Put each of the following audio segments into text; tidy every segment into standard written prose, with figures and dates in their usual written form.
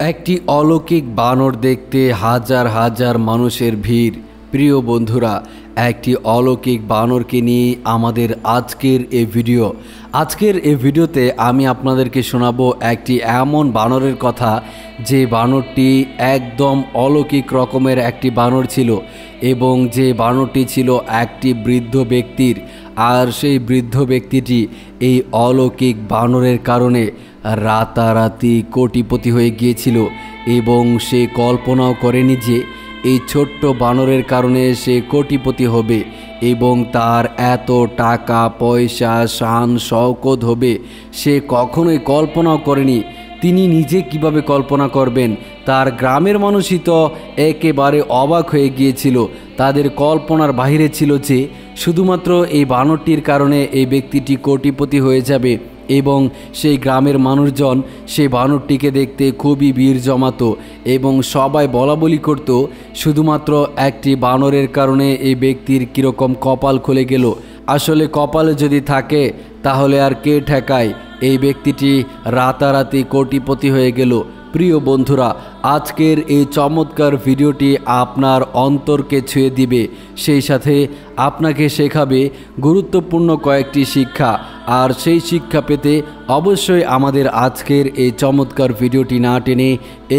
একটি অলৌকিক বানর দেখতে হাজার হাজার মানুষের ভিড়। প্রিয় বন্ধুরা, একটি অলৌকিক বানরকে নিয়ে আমাদের আজকের এই ভিডিওতে আমি আপনাদেরকে শোনাবো একটি এমন বানরের কথা যে বানরটি একদম অলৌকিক রকমের একটি বানর ছিল এবং যে বানরটি ছিল একটি বৃদ্ধ ব্যক্তির। আর সেই বৃদ্ধ ব্যক্তিটি এই অলৌকিক বানরের কারণে রাতারাতি কোটিপতি হয়ে গিয়েছিল এবং সে কল্পনাও করেনি যে এই ছোট্ট বানরের কারণে সে কোটিপতি হবে এবং তার এত টাকা পয়সা শান শওকত হবে সে কখনোই কল্পনাও করেনি। তিনি নিজে কিভাবে কল্পনা করবেন? তার গ্রামের মানুষই তো একেবারে অবাক হয়ে গিয়েছিল। তাদের কল্পনার বাইরে ছিল যে শুধুমাত্র এই বানরটির কারণে এই ব্যক্তিটি কোটিপতি হয়ে যাবে এবং সেই গ্রামের মানুষজন সেই বানরটিকে দেখতে খুবই ভিড় জমাতো এবং সবাই বলাবলি করত শুধুমাত্র একটি বানরের কারণে এই ব্যক্তির কীরকম কপাল খুলে গেল। আসলে কপালে যদি থাকে তাহলে আর কে ঠেকায়? এই ব্যক্তিটি রাতারাতি কোটিপতি হয়ে গেল। প্রিয় বন্ধুরা, আজকের এই চমৎকার ভিডিওটি আপনার অন্তরকে ছুঁয়ে দিবে, সেই সাথে আপনাকে শেখাবে গুরুত্বপূর্ণ কয়েকটি শিক্ষা। আর সেই শিক্ষা পেতে অবশ্যই আমাদের আজকের এই চমৎকার ভিডিওটি না টেনে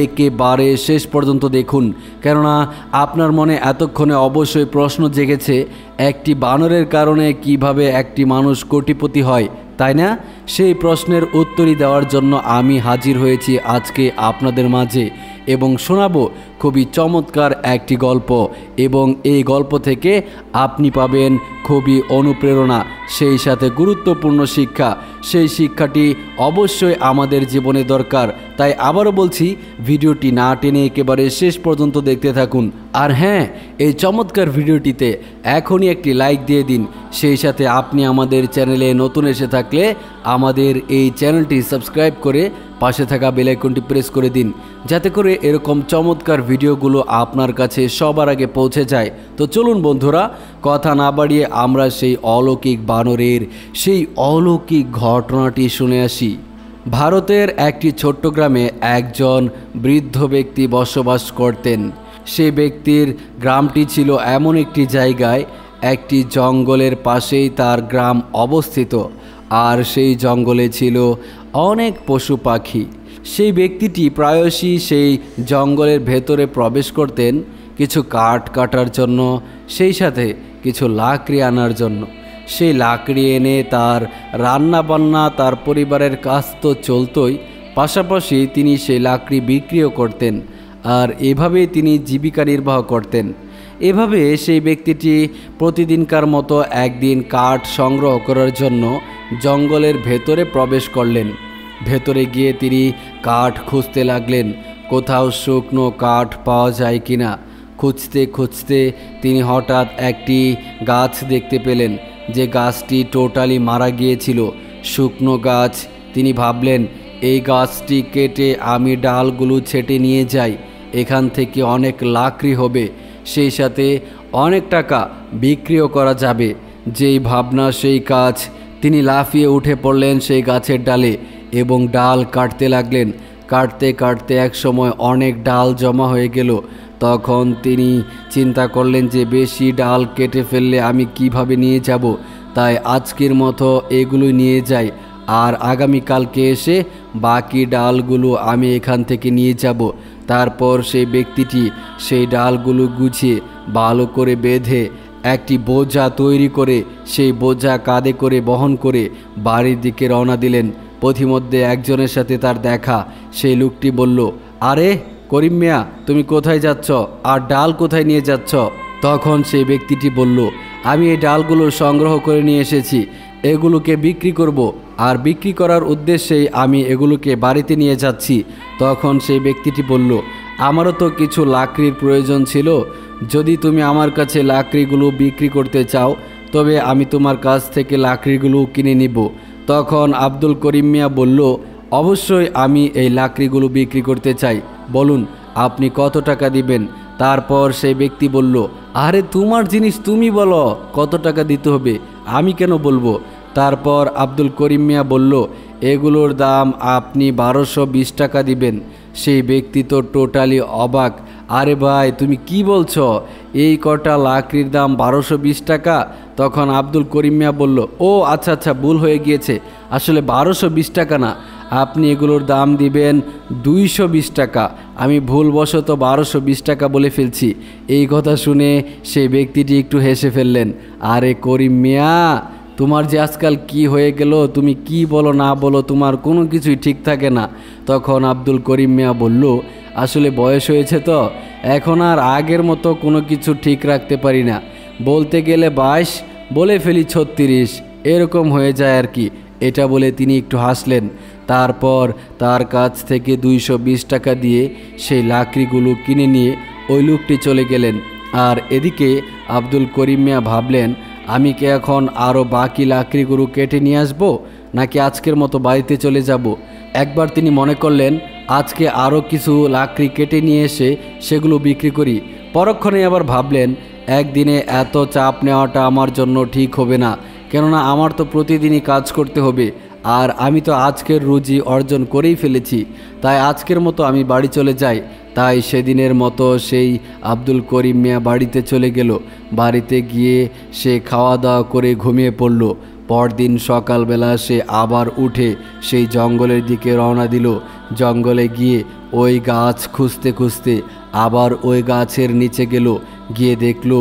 একেবারে শেষ পর্যন্ত দেখুন, কেননা আপনার মনে এতক্ষণে অবশ্যই প্রশ্ন জেগেছে একটি বানরের কারণে কিভাবে একটি মানুষ কোটিপতি হয়, তাই না? সেই প্রশ্নের উত্তরই দেওয়ার জন্য আমি হাজির হয়েছি আজকে আপনাদের মাঝে এবং শোনাবো খুবই চমৎকার একটি গল্প এবং এই গল্প থেকে আপনি পাবেন খুবই অনুপ্রেরণা, সেই সাথে গুরুত্বপূর্ণ শিক্ষা। সেই শিক্ষাটি অবশ্যই আমাদের জীবনে দরকার। তাই আবারও বলছি, ভিডিওটি না টেনে একেবারে শেষ পর্যন্ত দেখতে থাকুন। আর হ্যাঁ, এই চমৎকার ভিডিওটিতে এখনই একটি লাইক দিয়ে দিন। সেই সাথে আপনি আমাদের চ্যানেলে নতুন এসে থাকলে আমাদের এই চ্যানেলটি সাবস্ক্রাইব করে পাশে থাকা বেল আইকনটি প্রেস করে দিন, যাতে করে এরকম চমৎকার ভিডিওগুলো আপনার কাছে সবার আগে পৌঁছে যায়। তো চলুন বন্ধুরা, কথা না বাড়িয়ে আমরা সেই অলৌকিক বানরের সেই অলৌকিক ঘটনাটি শুনে আসি। ভারতের একটি ছোট্ট গ্রামে একজন বৃদ্ধ ব্যক্তি বসবাস করতেন। সেই ব্যক্তির গ্রামটি ছিল এমন একটি জায়গায়, একটি জঙ্গলের পাশেই তার গ্রাম অবস্থিত। আর সেই জঙ্গলে ছিল অনেক পশু পাখি। সেই ব্যক্তিটি প্রায়শই সেই জঙ্গলের ভেতরে প্রবেশ করতেন কিছু কাঠ কাটার জন্য, সেই সাথে কিছু লাকড়ি আনার জন্য। সেই লাকড়ি এনে তার রান্না বান্না, তার পরিবারের কাজ তো চলতই, পাশাপাশি তিনি সেই লাকড়ি বিক্রিও করতেন। আর এভাবেই তিনি জীবিকা নির্বাহ করতেন। এভাবে সেই ব্যক্তিটি প্রতিদিনকার মতো একদিন কাঠ সংগ্রহ করার জন্য জঙ্গলের ভেতরে প্রবেশ করলেন। ভেতরে গিয়ে তিনি কাঠ খুঁজতে লাগলেন, কোথাও শুকনো কাঠ পাওয়া যায় কিনা। খুঁজতে খুঁজতে তিনি হঠাৎ একটি গাছ দেখতে পেলেন, যে গাছটি টোটালি মারা গিয়েছিল, শুকনো গাছ। তিনি ভাবলেন, এই গাছটি কেটে আমি ডালগুলো ছেটে নিয়ে যাই, এখান থেকে অনেক লাকড়ি হবে, সেই সাথে অনেক টাকা বিক্রিও করা যাবে। যেই ভাবনা সেই কাজ, তিনি লাফিয়ে উঠে পড়লেন সেই গাছের ডালে এবং ডাল কাটতে লাগলেন। কাটতে কাটতে এক সময় অনেক ডাল জমা হয়ে গেল। তখন তিনি চিন্তা করলেন যে বেশি ডাল কেটে ফেললে আমি কিভাবে নিয়ে যাব, তাই আজকের মতো এগুলো নিয়ে যাই, আর আগামীকালকে এসে বাকি ডালগুলো আমি এখান থেকে নিয়ে যাব। তারপর সেই ব্যক্তিটি সেই ডালগুলো গুছিয়ে ভালো করে বেঁধে একটি বোঝা তৈরি করে সেই বোঝা কাঁধে করে বহন করে বাড়ির দিকে রওনা দিলেন। পথিমধ্যে একজনের সাথে তার দেখা। সেই লোকটি বলল, আরে করিম মিয়া, তুমি কোথায় যাচ্ছ আর ডাল কোথায় নিয়ে যাচ্ছ? তখন সেই ব্যক্তিটি বলল, আমি এই ডালগুলো সংগ্রহ করে নিয়ে এসেছি, এগুলোকে বিক্রি করব, আর বিক্রি করার উদ্দেশ্যেই আমি এগুলোকে বাড়িতে নিয়ে যাচ্ছি। তখন সেই ব্যক্তিটি বলল, আমারও তো কিছু লাকড়ির প্রয়োজন ছিল, যদি তুমি আমার কাছে লাকড়িগুলো বিক্রি করতে চাও তবে আমি তোমার কাছ থেকে লাকড়িগুলো কিনে নিব। তখন আব্দুল করিম মিয়া বলল, অবশ্যই আমি এই লাকড়িগুলো বিক্রি করতে চাই, বলুন আপনি কত টাকা দিবেন? তারপর সেই ব্যক্তি বলল, আরে তোমার জিনিস তুমি বলো কত টাকা দিতে হবে, আমি কেন বলবো? তারপর আব্দুল করিম মিয়া বলল, এগুলোর দাম আপনি 1220 টাকা দিবেন। সেই ব্যক্তি তো টোটালি অবাক। আরে ভাই তুমি কি বলছো, এই কটা লাকড়ির দাম 1220 টাকা? তখন আব্দুল করিম মিয়া বলল, ও আচ্ছা আচ্ছা, ভুল হয়ে গিয়েছে, আসলে 1220 টাকা না, আপনি এগুলোর দাম দিবেন 220 টাকা। আমি ভুলবশত 1220 টাকা বলে ফেলছি। এই কথা শুনে সেই ব্যক্তিটি একটু হেসে ফেললেন। আরে করিম মিয়া, তোমার যে আজকাল কি হয়ে গেল, তুমি কি বলো না বলো তোমার কোনো কিছুই ঠিক থাকে না। তখন আব্দুল করিম মিয়া বলল, আসলে বয়স হয়েছে তো, এখন আর আগের মতো কোনো কিছু ঠিক রাখতে পারি না, বলতে গেলে 22 বলে ফেলি 36, এরকম হয়ে যায় আর কি। এটা বলে তিনি একটু হাসলেন। তারপর তার কাছ থেকে 220 টাকা দিয়ে সেই লাকড়িগুলো কিনে নিয়ে ওই লোকটি চলে গেলেন। আর এদিকে আব্দুল করিম মিয়া ভাবলেন, আমি কি এখন আরও বাকি লাকড়িগুলো কেটে নিয়ে আসবো, নাকি আজকের মতো বাড়িতে চলে যাব। একবার তিনি মনে করলেন, আজকে আরও কিছু লাকড়ি কেটে নিয়ে এসে সেগুলো বিক্রি করি। পরক্ষণে আবার ভাবলেন, একদিনে এত চাপ নেওয়াটা আমার জন্য ঠিক হবে না, কেননা আমার তো প্রতিদিনই কাজ করতে হবে, আর আমি তো আজকের রুজি অর্জন করেই ফেলেছি, তাই আজকের মতো আমি বাড়ি চলে যাই। তাই সেদিনের মতো সেই আব্দুল করিম মিয়া বাড়িতে চলে গেল। বাড়িতে গিয়ে সে খাওয়া দাওয়া করে ঘুমিয়ে পড়ল। পরদিন সকালবেলা সে আবার উঠে সেই জঙ্গলের দিকে রওনা দিল। জঙ্গলে গিয়ে ওই গাছ খুঁজতে খুঁজতে আবার ওই গাছের নিচে গেল। গিয়ে দেখল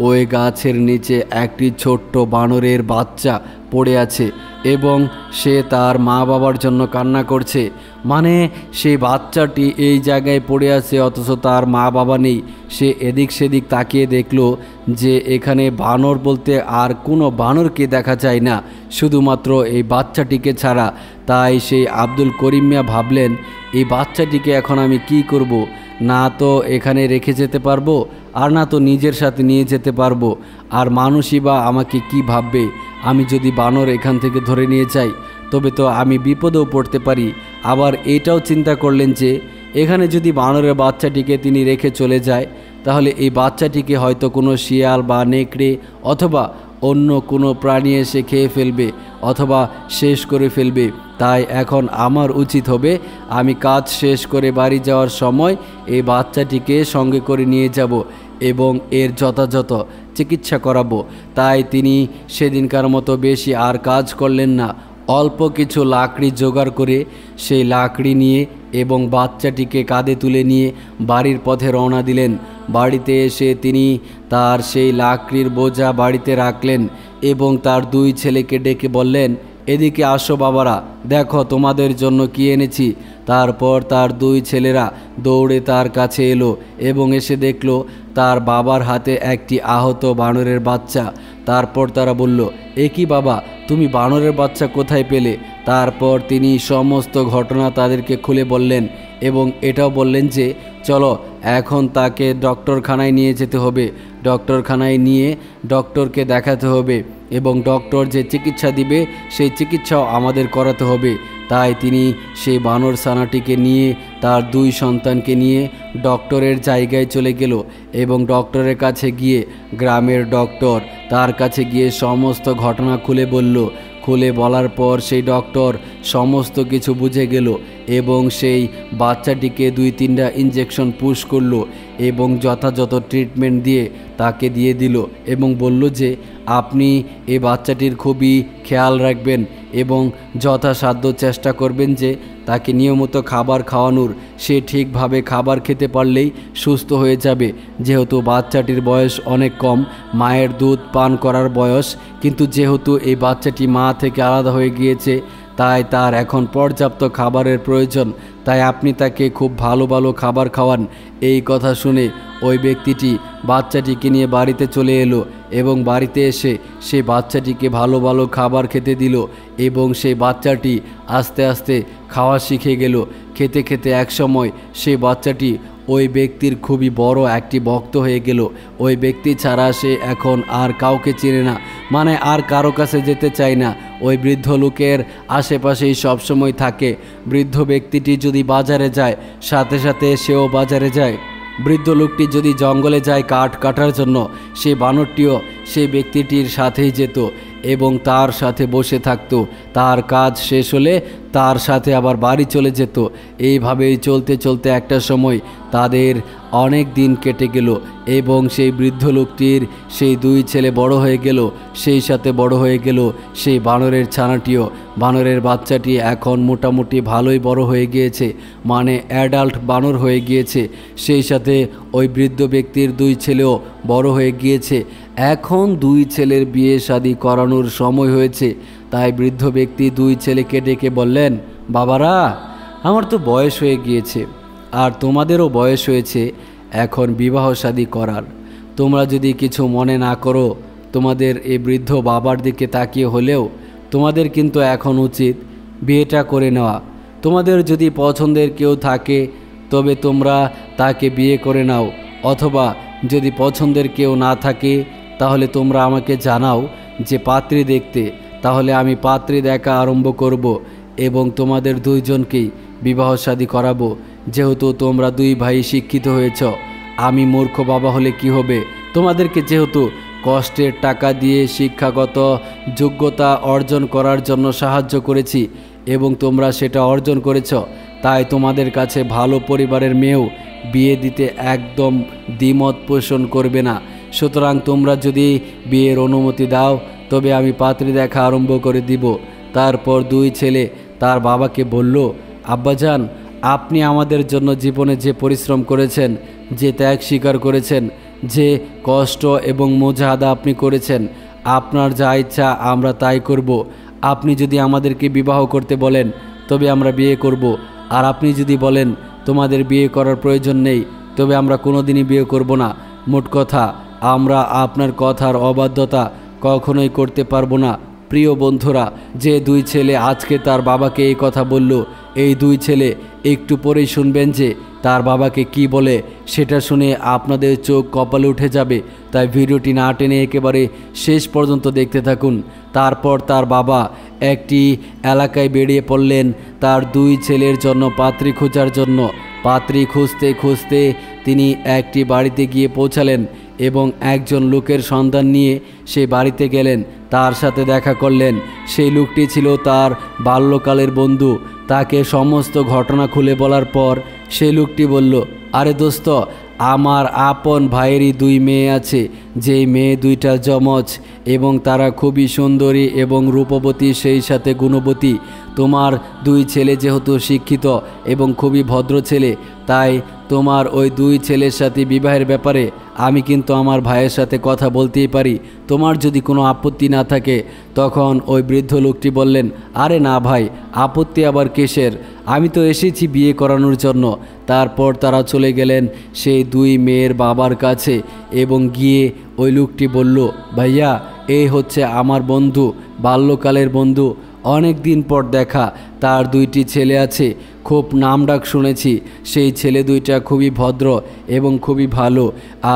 ওই গাছের নিচে একটি ছোট্ট বানরের বাচ্চা পড়ে আছে এবং সে তার মা বাবার জন্য কান্না করছে। মানে সেই বাচ্চাটি এই জায়গায় পড়ে আছে অথচ তার মা বাবা নেই। সে এদিক সেদিক তাকিয়ে দেখল যে এখানে বানর বলতে আর কোনো বানরকে দেখা যায় না, শুধুমাত্র এই বাচ্চাটিকে ছাড়া। তাই সেই আব্দুল করিম মিয়া ভাবলেন, এই বাচ্চাটিকে এখন আমি কি করব? না তো এখানে রেখে যেতে পারবো, আর না তো নিজের সাথে নিয়ে যেতে পারবো, আর মানুষই বা আমাকে কি ভাববে। আমি যদি বানর এখান থেকে ধরে নিয়ে যাই তবে তো আমি বিপদেও পড়তে পারি। আবার এটাও চিন্তা করলেন যে এখানে যদি বানরের বাচ্চাটিকে তিনি রেখে চলে যায় তাহলে এই বাচ্চাটিকে হয়তো কোনো শিয়াল বা নেকড়ে অথবা অন্য কোনো প্রাণী এসে খেয়ে ফেলবে অথবা শেষ করে ফেলবে। তাই এখন আমার উচিত হবে আমি কাজ শেষ করে বাড়ি যাওয়ার সময় এই বাচ্চাটিকে সঙ্গে করে নিয়ে যাব এবং এর যথাযথ চিকিৎসা করাবো। তাই তিনি সেদিনকার মতো বেশি আর কাজ করলেন না। অল্প কিছু লাকড়ি জোগাড় করে সেই লাকড়ি নিয়ে এবং বাচ্চাটিকে কাঁধে তুলে নিয়ে বাড়ির পথে রওনা দিলেন। বাড়িতে এসে তিনি তার সেই লাকড়ির বোঝা বাড়িতে রাখলেন এবং তার দুই ছেলেকে ডেকে বললেন, এদিকে আসো বাবারা, দেখো তোমাদের জন্য কি এনেছি। তারপর তার দুই ছেলেরা দৌড়ে তার কাছে এলো এবং এসে দেখলো তার বাবার হাতে একটি আহত বানরের বাচ্চা। তারপর তারা বলল, এ কি বাবা, তুমি বানরের বাচ্চা কোথায় পেলে? তারপর তিনি সমস্ত ঘটনা তাদেরকে খুলে বললেন এবং এটাও বললেন যে চলো এখন তাকে ডক্টরখানায় নিয়ে যেতে হবে, ডক্টরখানায় নিয়ে ডক্টরকে দেখাতে হবে এবং ডক্টর যে চিকিৎসা দিবে সেই চিকিৎসাও আমাদের করাতে হবে। তাই তিনি সেই বানর ছানাটিকে নিয়ে তার দুই সন্তানকে নিয়ে ডক্টরের জায়গায় চলে গেল এবং ডক্টরের কাছে গিয়ে গ্রামের ডক্টর তার কাছে গিয়ে সমস্ত ঘটনা খুলে বলল। খুলে বলার পর সেই ডক্টর সমস্ত কিছু বুঝে গেল এবং সেই বাচ্চাটিকে 2-3টা ইঞ্জেকশন পুশ করলো এবং যথাযথ ট্রিটমেন্ট দিয়ে তাকে দিয়ে দিল এবং বলল যে আপনি এই বাচ্চাটির খুবই খেয়াল রাখবেন এবং যথাসাধ্য চেষ্টা করবেন যে তাকে নিয়মিত খাবার খাওয়ানোর। সে ঠিকভাবে খাবার খেতে পারলেই সুস্থ হয়ে যাবে। যেহেতু বাচ্চাটির বয়স অনেক কম, মায়ের দুধ পান করার বয়স, কিন্তু যেহেতু এই বাচ্চাটি মা থেকে আলাদা হয়ে গিয়েছে তাই তার এখন পর্যাপ্ত খাবারের প্রয়োজন। তাই আপনি তাকে খুব ভালো ভালো খাবার খাওয়ান। এই কথা শুনে ওই ব্যক্তিটি বাচ্চাটিকে নিয়ে বাড়িতে চলে এলো এবং বাড়িতে এসে সেই বাচ্চাটিকে ভালো ভালো খাবার খেতে দিল এবং সেই বাচ্চাটি আস্তে আস্তে খাওয়া শিখে গেল। খেতে খেতে একসময় সেই বাচ্চাটি ওই ব্যক্তির খুবই বড় একটি ভক্ত হয়ে গেল। ওই ব্যক্তি ছাড়া সে এখন আর কাউকে চেনে না, মানে আর কারো কাছে যেতে চায় না। ওই বৃদ্ধ লোকের আশেপাশেই সবসময় থাকে। বৃদ্ধ ব্যক্তিটি যদি বাজারে যায় সাথে সাথে সেও বাজারে যায়। বৃদ্ধ লোকটি যদি জঙ্গলে যায় কাঠ কাটার জন্য, সেই বানরটিও সেই ব্যক্তিটির সাথেই যেত এবং তার সাথে বসে থাকতো। তার কাজ শেষ হলে তার সাথে আবার বাড়ি চলে যেত। এইভাবেই চলতে চলতে একটা সময় তাদের অনেক দিন কেটে গেল এবং সেই বৃদ্ধ লোকটির সেই দুই ছেলে বড় হয়ে গেল। সেই সাথে বড় হয়ে গেল সেই বানরের ছানাটিও। বানরের বাচ্চাটি এখন মোটামুটি ভালোই বড় হয়ে গিয়েছে, মানে অ্যাডাল্ট বানর হয়ে গিয়েছে। সেই সাথে ওই বৃদ্ধ ব্যক্তির দুই ছেলেও বড় হয়ে গিয়েছে। এখন দুই ছেলের বিয়ে শাদী করানোর সময় হয়েছে। তাই বৃদ্ধ ব্যক্তি দুই ছেলেকে ডেকে বললেন, বাবারা, আমার তো বয়স হয়ে গিয়েছে আর তোমাদেরও বয়স হয়েছে এখন বিবাহ শাদী করার। তোমরা যদি কিছু মনে না করো, তোমাদের এই বৃদ্ধ বাবার দিকে তাকিয়ে হলেও তোমাদের কিন্তু এখন উচিত বিয়েটা করে নেওয়া। তোমাদের যদি পছন্দের কেউ থাকে তবে তোমরা তাকে বিয়ে করে নাও, অথবা যদি পছন্দের কেউ না থাকে তাহলে তোমরা আমাকে জানাও যে পাত্রী দেখতে, তাহলে আমি পাত্রী দেখা আরম্ভ করব এবং তোমাদের দুইজনকেই বিবাহ শাদী করাবো। যেহেতু তোমরা দুই ভাই শিক্ষিত হয়েছ, আমি মূর্খ বাবা হলে কি হবে? তোমাদেরকে যেহেতু কষ্টের টাকা দিয়ে শিক্ষাগত যোগ্যতা অর্জন করার জন্য সাহায্য করেছি এবং তোমরা সেটা অর্জন করেছ, তাই তোমাদের কাছে ভালো পরিবারের মেয়েও বিয়ে দিতে একদম দ্বিমত পোষণ করবে না। সুতরাং তোমরা যদি বিয়ের অনুমতি দাও তবে আমি পাত্রী দেখা আরম্ভ করে দিব। তারপর দুই ছেলে তার বাবাকে বলল, আব্বাজান, আপনি আমাদের জন্য জীবনে যে পরিশ্রম করেছেন, যে ত্যাগ স্বীকার করেছেন, যে কষ্ট এবং মুজাহাদা আপনি করেছেন, আপনার যা ইচ্ছা আমরা তাই করব। আপনি যদি আমাদেরকে বিবাহ করতে বলেন তবে আমরা বিয়ে করব, আর আপনি যদি বলেন তোমাদের বিয়ে করার প্রয়োজন নেই তবে আমরা কোনোদিনই বিয়ে করব না। মোট কথা, আমরা আপনার কথার অবাধ্যতা কখনোই করতে পারবো না। প্রিয় বন্ধুরা, যে দুই ছেলে আজকে তার বাবাকে এই কথা বলল, এই দুই ছেলে একটু পরেই শুনবেন যে তার বাবাকে কি বলে। সেটা শুনে আপনাদের চোখ কপালে উঠে যাবে। তাই ভিডিওটি না টেনে একেবারে শেষ পর্যন্ত দেখতে থাকুন। তারপর তার বাবা একটি এলাকায় বেরিয়ে পড়লেন তার দুই ছেলের জন্য পাত্রী খোঁজার জন্য। পাত্রী খুঁজতে খুঁজতে তিনি একটি বাড়িতে গিয়ে পৌঁছালেন এবং একজন লোকের সন্ধান নিয়ে সেই বাড়িতে গেলেন। তার সাথে দেখা করলেন। সেই লোকটি ছিল তার বাল্যকালের বন্ধু। তাকে সমস্ত ঘটনা খুলে বলার পর সেই লোকটি বলল, আরে দোস্ত, আমার আপন ভাইয়েরই দুই মেয়ে আছে, যেই মেয়ে দুইটা যমজ এবং তারা খুবই সুন্দরী এবং রূপবতী, সেই সাথে গুণবতী। তোমার দুই ছেলে যেহেতু শিক্ষিত এবং খুবই ভদ্র ছেলে, তাই তোমার ওই দুই ছেলের সাথে বিবাহের ব্যাপারে আমি কিন্তু আমার ভাইয়ের সাথে কথা বলতেই পারি, তোমার যদি কোনো আপত্তি না থাকে। তখন ওই বৃদ্ধ লোকটি বললেন, আরে না ভাই, আপত্তি আবার কিসের? আমি তো এসেছি বিয়ে করানোর জন্য। তারপর তারা চলে গেলেন সেই দুই মেয়ের বাবার কাছে এবং গিয়ে ওই লোকটি বলল, ভাইয়া, এই হচ্ছে আমার বন্ধু, বাল্যকালের বন্ধু, অনেক দিন পর দেখা। তার দুইটি ছেলে আছে, খুব নামডাক শুনেছি। সেই ছেলে দুইটা খুবই ভদ্র এবং খুবই ভালো,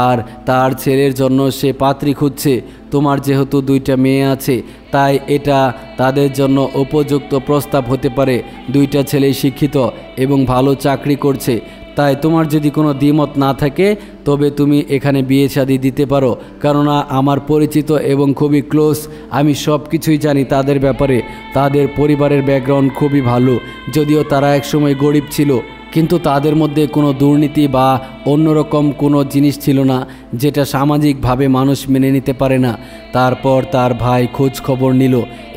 আর তার ছেলের জন্য সে পাত্রী খুঁজছে। তোমার যেহেতু দুইটা মেয়ে আছে, তাই এটা তাদের জন্য উপযুক্ত প্রস্তাব হতে পারে। দুইটা ছেলেই শিক্ষিত এবং ভালো চাকরি করছে। তাই তোমার যদি কোনো দ্বিমত না থাকে তবে তুমি এখানে বিয়ে শাদী দিতে পারো, কেননা আমার পরিচিত এবং খুবই ক্লোজ, আমি সব কিছুই জানি তাদের ব্যাপারে। তাদের পরিবারের ব্যাকগ্রাউন্ড খুবই ভালো, যদিও তারা একসময় গরিব ছিল, কিন্তু তাদের মধ্যে কোনো দুর্নীতি বা অন্যরকম কোনো জিনিস ছিল না যেটা সামাজিকভাবে মানুষ মেনে নিতে পারে না। তারপর তার ভাই খোঁজ খবর নিল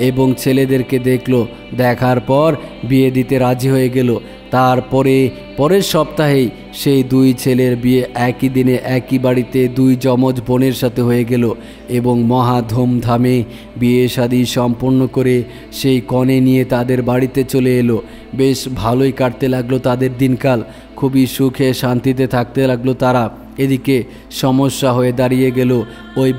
এবং ছেলেদেরকে দেখলো। দেখার পর বিয়ে দিতে রাজি হয়ে গেল। তারপরে পরের সপ্তাহেই সেই দুই ছেলের বিয়ে একই দিনে একই বাড়িতে দুই যমজ বোনের সাথে হয়ে গেল এবং মহা ধুমধামে বিয়ে শাদী সম্পন্ন করে সেই কনে নিয়ে তাদের বাড়িতে চলে এলো। বেশ ভালোই কাটতে লাগলো তাদের দিনকাল, খুবই সুখে শান্তিতে থাকতে লাগলো তারা। এদিকে সমস্যা হয়ে দাঁড়িয়ে গেল ওই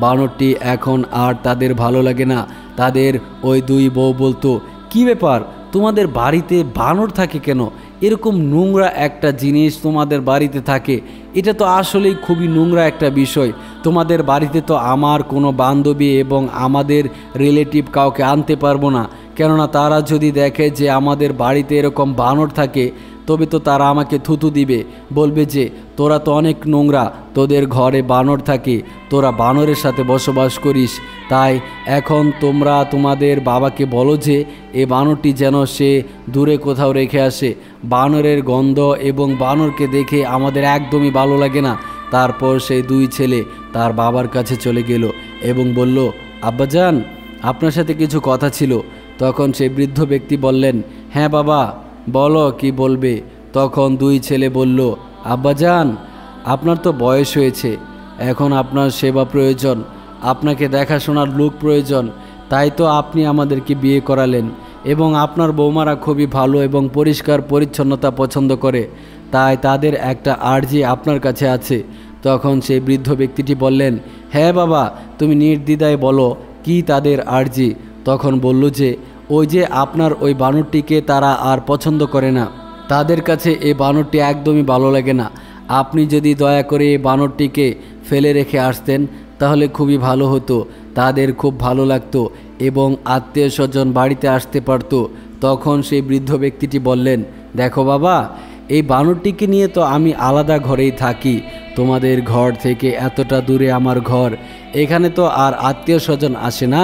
বানরটি এখন আর তাদের ভালো লাগে না। তাদের ওই দুই বউ বলতো, কি ব্যাপার, তোমাদের বাড়িতে বানর থাকে কেন? এরকম নোংরা একটা জিনিস তোমাদের বাড়িতে থাকে, এটা তো আসলেই খুবই নোংরা একটা বিষয়। তোমাদের বাড়িতে তো আমার কোনো বান্ধবী এবং আমাদের রিলেটিভ কাউকে আনতে পারবো না, কেননা তারা যদি দেখে যে আমাদের বাড়িতে এরকম বানর থাকে তবে তো তারা আমাকে থুতু দিবে, বলবে যে তোরা তো অনেক নোংরা, তোদের ঘরে বানর থাকে, তোরা বানরের সাথে বসবাস করিস। তাই এখন তোমরা তোমাদের বাবাকে বলো যে এই বানরটি যেন সে দূরে কোথাও রেখে আসে। বানরের গন্ধ এবং বানরকে দেখে আমাদের একদমই ভালো লাগে না। তারপর সেই দুই ছেলে তার বাবার কাছে চলে গেল এবং বলল, আব্বাজান, আপনার সাথে কিছু কথা ছিল। তখন সেই বৃদ্ধ ব্যক্তি বললেন, হ্যাঁ বাবা, বলো কি বলবে। তখন দুই ছেলে বলল, আব্বাজান, আপনার তো বয়স হয়েছে, এখন আপনার সেবা প্রয়োজন, আপনাকে দেখাশোনার লোক প্রয়োজন, তাই তো আপনি আমাদেরকে বিয়ে করালেন। এবং আপনার বৌমারা খুবই ভালো এবং পরিষ্কার পরিচ্ছন্নতা পছন্দ করে, তাই তাদের একটা আর্জি আপনার কাছে আছে। তখন সেই বৃদ্ধ ব্যক্তিটি বললেন, হ্যাঁ বাবা, তুমি নির্দ্বিধায় বলো কি তাদের আর্জি। তখন বলল যে ওই যে আপনার ওই বানরটিকে তারা আর পছন্দ করে না, তাদের কাছে এই বানরটি একদমই ভালো লাগে না। আপনি যদি দয়া করে এই বানরটিকে ফেলে রেখে আসতেন তাহলে খুবই ভালো হতো, তাদের খুব ভালো লাগতো এবং আত্মীয় স্বজন বাড়িতে আসতে পারত। তখন সেই বৃদ্ধ ব্যক্তিটি বললেন, দেখো বাবা, এই বানরটিকে নিয়ে তো আমি আলাদা ঘরেই থাকি, তোমাদের ঘর থেকে এতটা দূরে আমার ঘর, এখানে তো আর আত্মীয় স্বজন আসে না,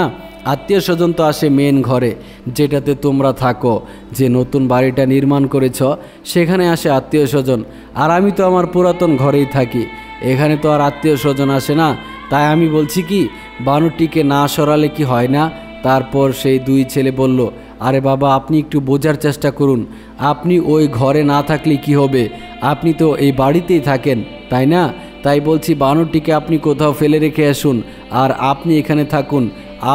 আত্মীয় স্বজন তো আসে মেন ঘরে যেটাতে তোমরা থাকো, যে নতুন বাড়িটা নির্মাণ করেছ সেখানে আসে আত্মীয় স্বজন, আর আমি তো আমার পুরাতন ঘরেই থাকি, এখানে তো আর আত্মীয় স্বজন আসে না। তাই আমি বলছি কি, বানরটিকে না সরালে কি হয় না। তারপর সেই দুই ছেলে বলল, আরে বাবা, আপনি একটু বোঝার চেষ্টা করুন, আপনি ওই ঘরে না থাকলে কি হবে, আপনি তো এই বাড়িতেই থাকেন, তাই না? তাই বলছি বানরটিকে আপনি কোথাও ফেলে রেখে আসুন আর আপনি এখানে থাকুন,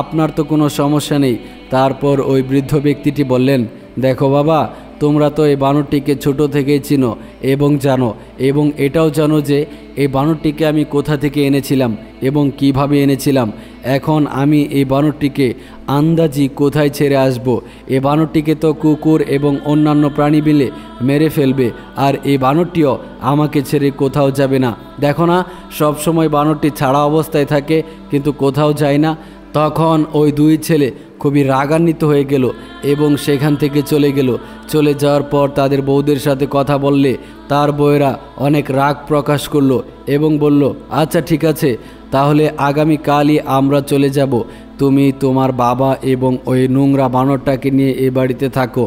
আপনার তো কোনো সমস্যা নেই। তারপর ওই বৃদ্ধ ব্যক্তিটি বললেন, দেখো বাবা, তোমরা তো এই বানরটিকে ছোট থেকেই চিনো এবং জানো, এবং এটাও জানো যে এই বানরটিকে আমি কোথা থেকে এনেছিলাম এবং কিভাবে এনেছিলাম। এখন আমি এই বানরটিকে আন্দাজি কোথায় ছেড়ে আসব? এই বানরটিকে তো কুকুর এবং অন্যান্য প্রাণী বিলে মেরে ফেলবে, আর এই বানরটিও আমাকে ছেড়ে কোথাও যাবে না। দেখো না, সবসময় বানরটি ছাড়া অবস্থায় থাকে কিন্তু কোথাও যায় না। তখন ওই দুই ছেলে খুবই রাগান্বিত হয়ে গেল এবং সেখান থেকে চলে গেল। চলে যাওয়ার পর তাদের বউদের সাথে কথা বললে তার বউয়েরা অনেক রাগ প্রকাশ করলো এবং বলল, আচ্ছা ঠিক আছে, তাহলে আগামীকালই আমরা চলে যাব, তুমি তোমার বাবা এবং ওই নোংরা বানরটাকে নিয়ে এই বাড়িতে থাকো,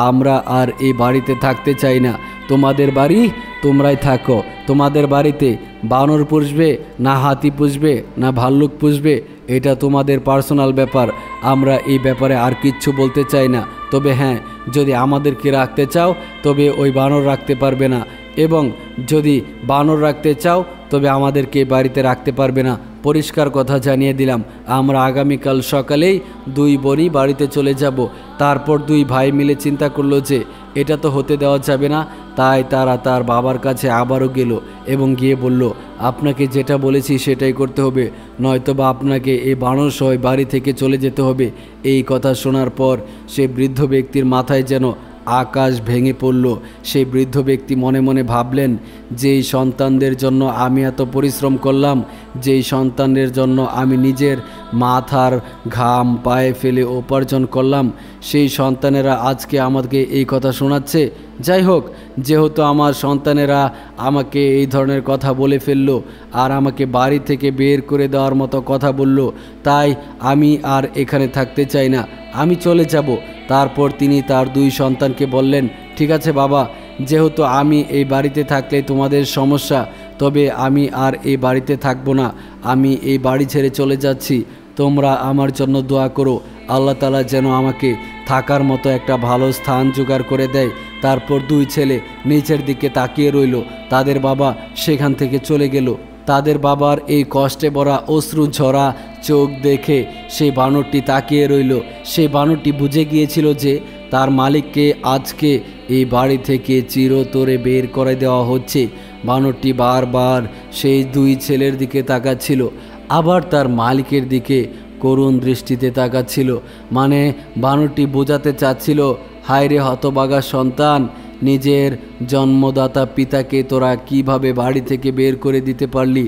আমরা আর এই বাড়িতে থাকতে চাই না, তোমাদের বাড়ি তোমরাই থাকো, তোমাদের বাড়িতে বানর পুষবে না হাতি পুষবে না ভাল্লুক পুষবে এটা তোমাদের পার্সোনাল ব্যাপার, আমরা এই ব্যাপারে আর কিচ্ছু বলতে চাই না। তবে হ্যাঁ, যদি আমাদেরকে রাখতে চাও তবে ওই বানর রাখতে পারবে না, এবং যদি বানর রাখতে চাও তবে আমাদেরকে বাড়িতে রাখতে পারবে না। পরিষ্কার কথা জানিয়ে দিলাম, আমরা আগামীকাল সকালেই দুই বোনই বাড়িতে চলে যাব। তারপর দুই ভাই মিলে চিন্তা করলো যে এটা তো হতে দেওয়া যাবে না, তাই তারা তার বাবার কাছে আবারও গেল এবং গিয়ে বলল, আপনাকে যেটা বলেছি সেটাই করতে হবে, নয়তোবা আপনাকে এই বানর সহ বাড়ি থেকে চলে যেতে হবে। এই কথা শোনার পর সে বৃদ্ধ ব্যক্তির মাথায় যেন আকাশ ভেঙে পড়ল। সেই বৃদ্ধ ব্যক্তি মনে মনে ভাবলেন, যেই সন্তানদের জন্য আমি এত পরিশ্রম করলাম, যেই সন্তানদের জন্য আমি নিজের মাথার ঘাম পায়ে ফেলে উপার্জন করলাম, সেই সন্তানেরা আজকে আমাকে এই কথা শোনাচ্ছে। যাই হোক, যেহেতু আমার সন্তানেরা আমাকে এই ধরনের কথা বলে ফেললো আর আমাকে বাড়ি থেকে বের করে দেওয়ার মতো কথা বলল, তাই আমি আর এখানে থাকতে চাই না, আমি চলে যাব। তারপর তিনি তার দুই সন্তানকে বললেন, ঠিক আছে বাবা, যেহেতু আমি এই বাড়িতে থাকলে তোমাদের সমস্যা, তবে আমি আর এই বাড়িতে থাকবো না, আমি এই বাড়ি ছেড়ে চলে যাচ্ছি, তোমরা আমার জন্য দোয়া করো, আল্লাহ তাআলা যেন আমাকে থাকার মতো একটা ভালো স্থান জোগাড় করে দেয়। তারপর দুই ছেলে নিচের দিকে তাকিয়ে রইল, তাদের বাবা সেখান থেকে চলে গেল। তাদের বাবার এই কষ্টে ভরা অশ্রু ঝরা চোখ দেখে সেই বানরটি তাকিয়ে রইল। সেই বানরটি বুঝে গিয়েছিল যে তার মালিককে আজকে এই বাড়ি থেকে চিরতরে বের করে দেওয়া হচ্ছে। বানরটি বারবার সেই দুই ছেলের দিকে তাকাচ্ছিল, আবার তার মালিকের দিকে করুণ দৃষ্টিতে তাকাচ্ছিল। মানে বানরটি বোঝাতে চাচ্ছিল, হায় রে হতভাগা সন্তান, নিজের জন্মদাতা পিতাকে তোরা কিভাবে বাড়ি থেকে বের করে দিতে পারলি?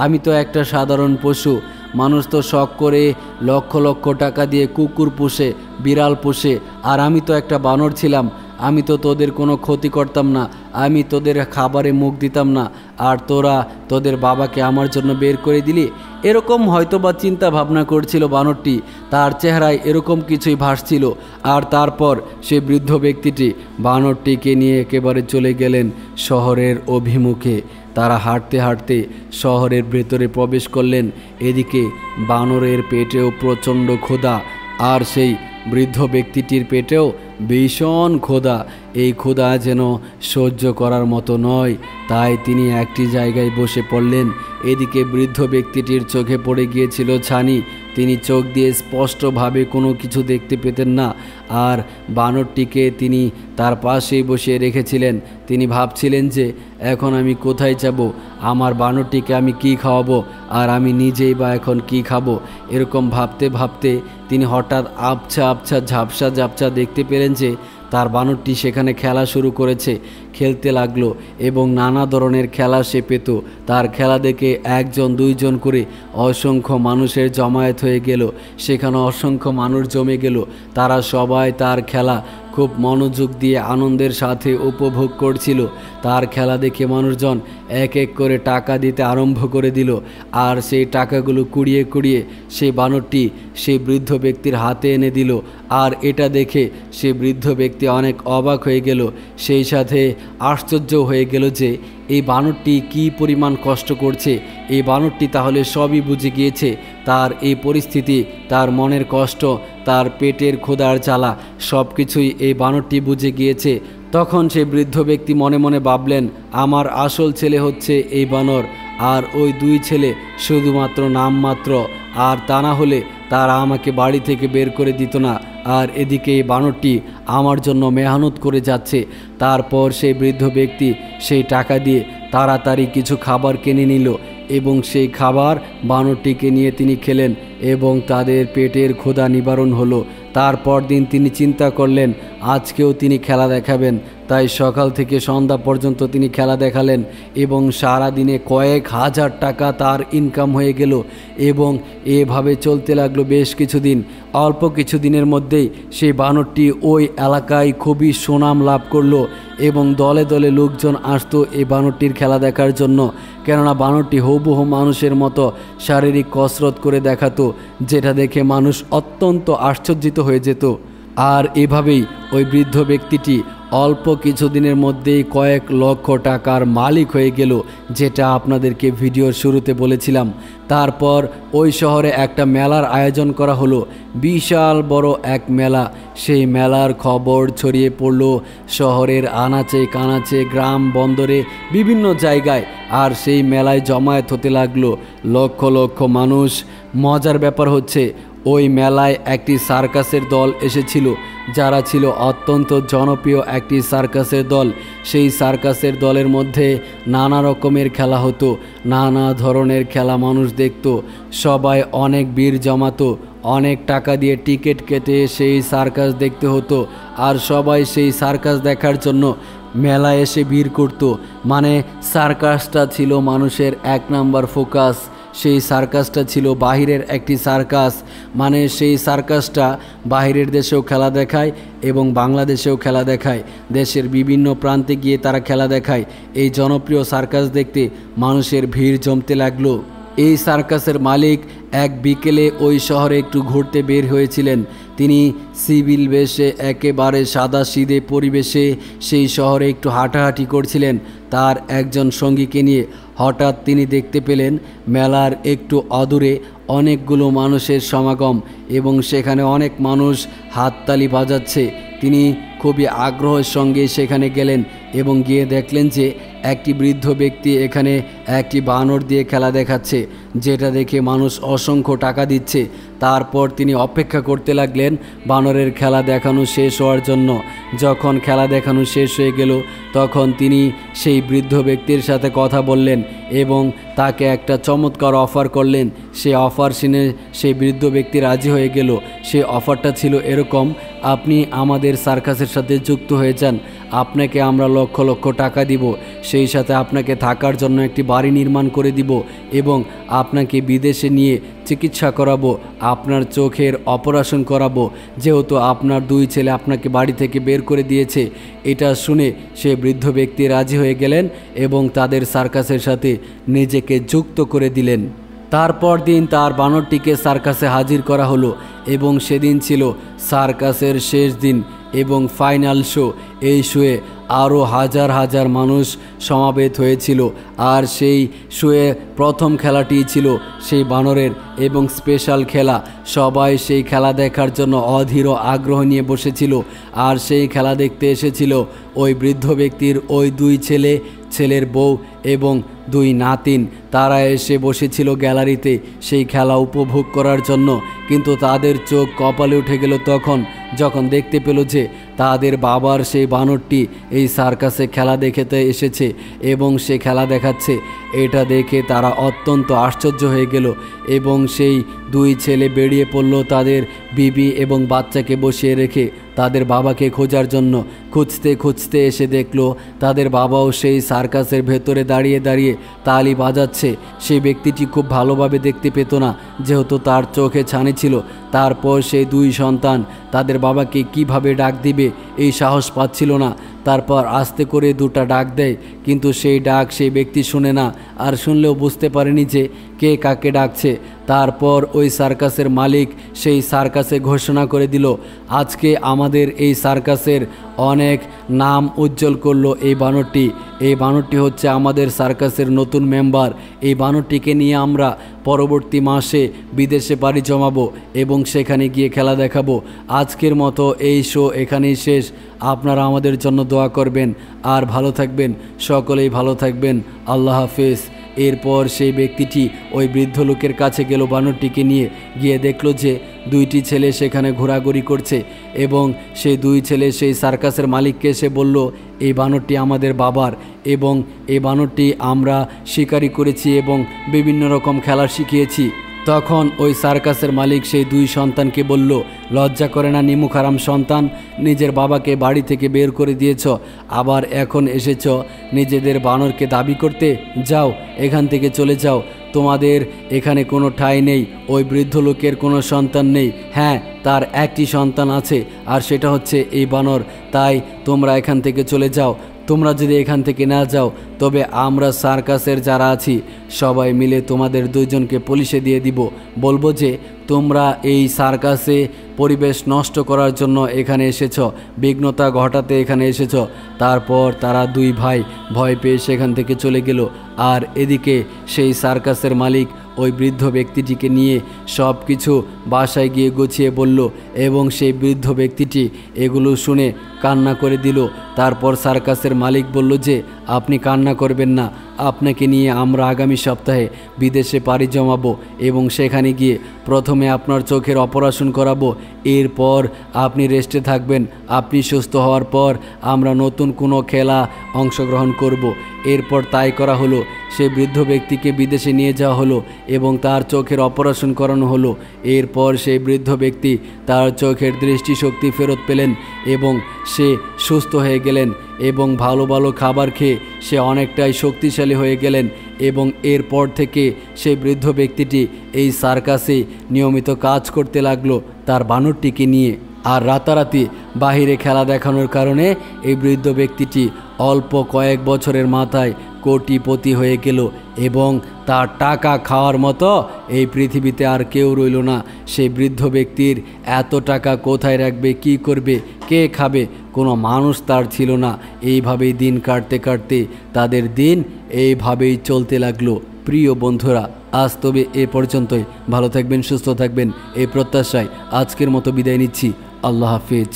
আমি তো একটা সাধারণ পশু, মানুষ তো শখ করে লক্ষ লক্ষ টাকা দিয়ে কুকুর পোষে, বিড়াল পোষে, আর আমি তো একটা বানর ছিলাম, আমি তো তোদের কোনো ক্ষতি করতাম না, আমি তোদের খাবারে মুখ দিতাম না, আর তোরা তোদের বাবাকে আমার জন্য বের করে দিলি। এরকম হয়তোবা চিন্তা ভাবনা করছিল বানরটি, তার চেহারায় এরকম কিছুই ভাসছিল। আর তারপর সে বৃদ্ধ ব্যক্তিটি বানরটিকে নিয়ে একেবারে চলে গেলেন শহরের অভিমুখে। তারা হাঁটতে হাঁটতে শহরের ভেতরে প্রবেশ করলেন। এদিকে বানরের পেটেও প্রচণ্ড ক্ষুধা, আর সেই বৃদ্ধ ব্যক্তিটির পেটেও ভীষণ ক্ষুধা। এই ক্ষুধা যেন সহ্য করার মতো নয়, তাই তিনি একটি জায়গায় বসে পড়লেন। এদিকে বৃদ্ধ ব্যক্তিটির চোখে পড়ে গিয়েছিল ছানি, তিনি চোখ দিয়ে স্পষ্টভাবে কোনো কিছু দেখতে পেতেন না। আর বানরটিকে তিনি তার পাশেই বসিয়ে রেখেছিলেন। তিনি ভাবছিলেন যে এখন আমি কোথায় যাব, আমার বানরটিকে আমি কি খাওয়াবো, আর আমি নিজেই বা এখন কি খাবো। এরকম ভাবতে ভাবতে তিনি হঠাৎ আবছা আবছা ঝাপসা ঝাপসা দেখতে পেলেন যে তার বানরটি সেখানে খেলা শুরু করেছে, খেলতে লাগলো এবং নানা ধরনের খেলা সে পেত। তার খেলা দেখে একজন দুইজন করে অসংখ্য মানুষের জমায়েত হয়ে গেল, সেখানে অসংখ্য মানুষ জমে গেল। তারা সবাই তার খেলা খুব মনোযোগ দিয়ে আনন্দের সাথে উপভোগ করছিল। তার খেলা দেখে মানুষজন এক এক করে টাকা দিতে আরম্ভ করে দিল, আর সেই টাকাগুলো কুড়িয়ে কুড়িয়ে সেই বানরটি সেই বৃদ্ধ ব্যক্তির হাতে এনে দিল। আর এটা দেখে সে বৃদ্ধ ব্যক্তি অনেক অবাক হয়ে গেল, সেই সাথে আশ্চর্য হয়ে গেল যে এই বানরটি কী পরিমাণ কষ্ট করছে। এই বানরটি তাহলে সবই বুঝে গিয়েছে, তার এই পরিস্থিতি, তার মনের কষ্ট, তার পেটের ক্ষুধার জ্বালা সব কিছুই এই বানরটি বুঝে গিয়েছে। তখন সেই বৃদ্ধ ব্যক্তি মনে মনে ভাবলেন, আমার আসল ছেলে হচ্ছে এই বানর, আর ওই দুই ছেলে শুধুমাত্র নামমাত্র, আর তা না হলে তারা আমাকে বাড়ি থেকে বের করে দিত না। আর এদিকে এই বানরটি আমার জন্য মেহনত করে যাচ্ছে। তারপর সেই বৃদ্ধ ব্যক্তি সেই টাকা দিয়ে তাড়াতাড়ি কিছু খাবার কিনে নিল এবং সেই খাবার বানরটিকে নিয়ে তিনি খেলেন এবং তাদের পেটের ক্ষুধা নিবারণ হলো। তারপর দিন তিনি চিন্তা করলেন আজকেও তিনি খেলা দেখাবেন, তাই সকাল থেকে সন্ধ্যা পর্যন্ত তিনি খেলা দেখালেন এবং সারা দিনে কয়েক হাজার টাকা তার ইনকাম হয়ে গেল এবং এভাবে চলতে লাগলো বেশ কিছুদিন। অল্প কিছু দিনের মধ্যেই সেই বানরটি ওই এলাকায় খুবই সুনাম লাভ করলো এবং দলে দলে লোকজন আসতো এই বানরটির খেলা দেখার জন্য, কেননা বানরটি হুবহু মানুষের মতো শারীরিক কসরত করে দেখাতো, যেটা দেখে মানুষ অত্যন্ত আশ্চর্যিত হয়ে যেত। আর এভাবেই ওই বৃদ্ধ ব্যক্তিটি অল্প কিছুদিনের মধ্যেই কয়েক লক্ষ টাকার মালিক হয়ে গেল, যেটা আপনাদেরকে ভিডিওর শুরুতে বলেছিলাম। তারপর ওই শহরে একটা মেলার আয়োজন করা হলো, বিশাল বড় এক মেলা। সেই মেলার খবর ছড়িয়ে পড়ল শহরের আনাচে কানাচে, গ্রাম বন্দরে, বিভিন্ন জায়গায়। আর সেই মেলায় জমায়েত হতে লাগলো লক্ষ লক্ষ মানুষ। মজার ব্যাপার হচ্ছে ওই মেলায় একটি সার্কাসের দল এসেছিল, যারা ছিল অত্যন্ত জনপ্রিয় একটি সার্কাসের দল। সেই সার্কাসের দলের মধ্যে নানা রকমের খেলা হতো, নানা ধরনের খেলা মানুষ দেখত। সবাই অনেক ভিড় জমাতো, অনেক টাকা দিয়ে টিকিট কেটে সেই সার্কাস দেখতে হতো। আর সবাই সেই সার্কাস দেখার জন্য মেলায় এসে ভিড় করত। মানে সার্কাসটা ছিল মানুষের এক নাম্বার ফোকাস। সেই সার্কাসটা ছিল বাহিরের একটি সার্কাস, মানে সেই সার্কাসটা বাহিরের দেশেও খেলা দেখায় এবং বাংলাদেশেও খেলা দেখায়। দেশের বিভিন্ন প্রান্তে গিয়ে তারা খেলা দেখায়। এই জনপ্রিয় সার্কাস দেখতে মানুষের ভিড় জমতে লাগলো। এই সার্কাসের মালিক এক বিকেলে ওই শহরে একটু ঘুরতে বের হয়েছিলেন। তিনি সিভিল বেশে একেবারে সাদাসিধে পরিবেশে সেই শহরে একটু হাঁটাহাঁটি করছিলেন তার একজন সঙ্গীকে নিয়ে। হঠাৎ তিনি দেখতে পেলেন মেলার একটু অদূরে অনেকগুলো মানুষের সমাগম এবং সেখানে অনেক মানুষ হাততালি বাজাচ্ছে। তিনি খুবই আগ্রহের সঙ্গে সেখানে গেলেন এবং গিয়ে দেখলেন যে একটি বৃদ্ধ ব্যক্তি এখানে একটি বানর দিয়ে খেলা দেখাচ্ছে, যেটা দেখে মানুষ অসংখ্য টাকা দিচ্ছে। তারপর তিনি অপেক্ষা করতে লাগলেন বানরের খেলা দেখানো শেষ হওয়ার জন্য। যখন খেলা দেখানো শেষ হয়ে গেল তখন তিনি সেই বৃদ্ধ ব্যক্তির সাথে কথা বললেন এবং তাকে একটা চমৎকার অফার করলেন। সেই অফার শুনে সেই বৃদ্ধ ব্যক্তি রাজি হয়ে গেল। সেই অফারটা ছিল এরকম, আপনি আমাদের সার্কাসের সাথে যুক্ত হয়ে যান, আপনাকে আমরা লক্ষ লক্ষ টাকা দিব, সেই সাথে আপনাকে থাকার জন্য একটি বাড়ি নির্মাণ করে দিব এবং আপনাকে বিদেশে নিয়ে চিকিৎসা করাবো, আপনার চোখের অপারেশন করাবো, যেহেতু আপনার 2 ছেলে আপনাকে বাড়ি থেকে বের করে দিয়েছে। এটা শুনে সে বৃদ্ধ ব্যক্তি রাজি হয়ে গেলেন এবং তাদের সার্কাসের সাথে নিজেকে যুক্ত করে দিলেন। তারপর দিন তার বানরটিকে সার্কাসে হাজির করা হলো এবং সেদিন ছিল সার্কাসের শেষ দিন এবং ফাইনাল শো। এই শোয়ে আরও হাজার হাজার মানুষ সমাবেত হয়েছিল আর সেই শোয়ে প্রথম খেলাটি ছিল সেই বানরের এবং স্পেশাল খেলা। সবাই সেই খেলা দেখার জন্য অধীর আগ্রহ নিয়ে বসেছিল আর সেই খেলা দেখতে এসেছিল ওই বৃদ্ধ ব্যক্তির ওই 2 ছেলে, ছেলের বউ এবং 2 নাতিন। তারা এসে বসেছিল গ্যালারিতে সেই খেলা উপভোগ করার জন্য, কিন্তু তাদের চোখ কপালে উঠে গেল যখন দেখতে পেল যে তাদের বাবার সেই বানরটি এই সার্কাসে খেলা দেখতে এসেছে এবং সে খেলা দেখাচ্ছে। এটা দেখে তারা অত্যন্ত আশ্চর্য হয়ে গেল এবং সেই 2 ছেলে বেরিয়ে পড়ল তাদের বিবি এবং বাচ্চাকে বসিয়ে রেখে তাদের বাবাকে খোঁজার জন্য। খুঁজতে খুঁজতে এসে দেখলো তাদের বাবাও সেই সার্কাসের ভেতরে দাঁড়িয়ে দাঁড়িয়ে তালি বাজাচ্ছে। সেই ব্যক্তিটি খুব ভালোভাবে দেখতে পেত না, যেহেতু তার চোখে ছানি ছিল। তারপর সেই 2 সন্তান তাদের বাবাকে কিভাবে ডাক দিবে এই সাহস পাচ্ছিল না। তারপর আস্তে করে 2টা ডাক দেয়, কিন্তু সেই ডাক সেই ব্যক্তি শুনে না, আর শুনলেও বুঝতে পারেনি যে কে কাকে ডাকছে। তারপর ওই সার্কাসের মালিক সেই সার্কাসে ঘোষণা করে দিল, আজকে আমাদের এই সার্কাসের অনেক নাম উজ্জ্বল করলো এই বানরটি। এই বানরটি হচ্ছে আমাদের সার্কাসের নতুন মেম্বার। এই বানরটিকে নিয়ে আমরা পরবর্তী মাসে বিদেশে পাড়ি জমাবো এবং সেখানে গিয়ে খেলা দেখাবো। আজকের মতো এই শো এখানেই শেষ। আপনারা আমাদের জন্য দোয়া করবেন আর ভালো থাকবেন। সকলেই ভালো থাকবেন। আল্লাহ হাফেজ। এরপর সেই ব্যক্তিটি ওই বৃদ্ধ লোকের কাছে গেল বানরটিকে নিয়ে, গিয়ে দেখল যে 2টি ছেলে সেখানে ঘোরাঘুরি করছে এবং সেই 2 ছেলে সেই সার্কাসের মালিককে এসে বলল, এই বানরটি আমাদের বাবার এবং এই বানরটি আমরা শিকারি করেছি এবং বিভিন্ন রকম খেলা শিখিয়েছি। তখন ওই সার্কাসের মালিক সেই 2 সন্তানকে বলল, লজ্জা করে না নিমুখারাম সন্তান? নিজের বাবাকে বাড়ি থেকে বের করে দিয়েছ, আবার এখন এসেছ নিজেদের বানরকে দাবি করতে? যাও, এখান থেকে চলে যাও, তোমাদের এখানে কোনো ঠাঁই নেই। ওই বৃদ্ধ লোকের কোনো সন্তান নেই। হ্যাঁ, তার একটি সন্তান আছে আর সেটা হচ্ছে এই বানর। তাই তোমরা এখান থেকে চলে যাও। তোমরা যদি এখান থেকে না যাও তবে আমরা সার্কাসের যারা আছি সবাই মিলে তোমাদের 2 জনকে পুলিশে দিয়ে দিব, বলবো যে তোমরা এই সার্কাসে পরিবেশ নষ্ট করার জন্য এখানে এসেছ, বিঘ্নতা ঘটাতে এখানে এসেছ। তারপর তারা 2 ভাই ভয় পেয়ে সেখান থেকে চলে গেল। আর এদিকে সেই সার্কাসের মালিক ওই বৃদ্ধ ব্যক্তিটিকে নিয়ে সব কিছু বাসায় গিয়ে গুছিয়ে বলল এবং সেই বৃদ্ধ ব্যক্তিটি এগুলো শুনে কান্না করে দিল। তারপর সার্কাসের মালিক বলল যে আপনি কান্না করবেন না, আপনাকে নিয়ে আমরা আগামী সপ্তাহে বিদেশে পাড়ি জমাবো এবং সেখানে গিয়ে প্রথমে আপনার চোখের অপারেশন করাবো, এরপর আপনি রেস্টে থাকবেন। আপনি সুস্থ হওয়ার পর আমরা নতুন কোনো খেলা অংশগ্রহণ করব। এরপর তাই করা হলো। সেই বৃদ্ধ ব্যক্তিকে বিদেশে নিয়ে যাওয়া হলো এবং তার চোখের অপারেশন করানো হলো। এরপর সেই বৃদ্ধ ব্যক্তি তার চোখের দৃষ্টিশক্তি ফেরত পেলেন এবং সে সুস্থ হয়ে গেলেন এবং ভালো ভালো খাবার খেয়ে সে অনেকটাই শক্তিশালী হয়ে গেলেন এবং এরপর থেকে সেই বৃদ্ধ ব্যক্তিটি এই সার্কাসে নিয়মিত কাজ করতে লাগলো তার বানরটিকে নিয়ে। আর রাতারাতি বাহিরে খেলা দেখানোর কারণে এই বৃদ্ধ ব্যক্তিটি অল্প কয়েক বছরের মাথায় কোটিপতি হয়ে গেল এবং তার টাকা খাওয়ার মতো এই পৃথিবীতে আর কেউ রইল না। সেই বৃদ্ধ ব্যক্তির এত টাকা কোথায় রাখবে, কি করবে, কে খাবে, কোনো মানুষ তার ছিল না। এইভাবেই দিন কাটতে কাটতে তাদের দিন এইভাবেই চলতে লাগলো। প্রিয় বন্ধুরা, আজ তবে এ পর্যন্তই। ভালো থাকবেন, সুস্থ থাকবেন এই প্রত্যাশায় আজকের মতো বিদায় নিচ্ছি। আল্লাহ হাফেজ।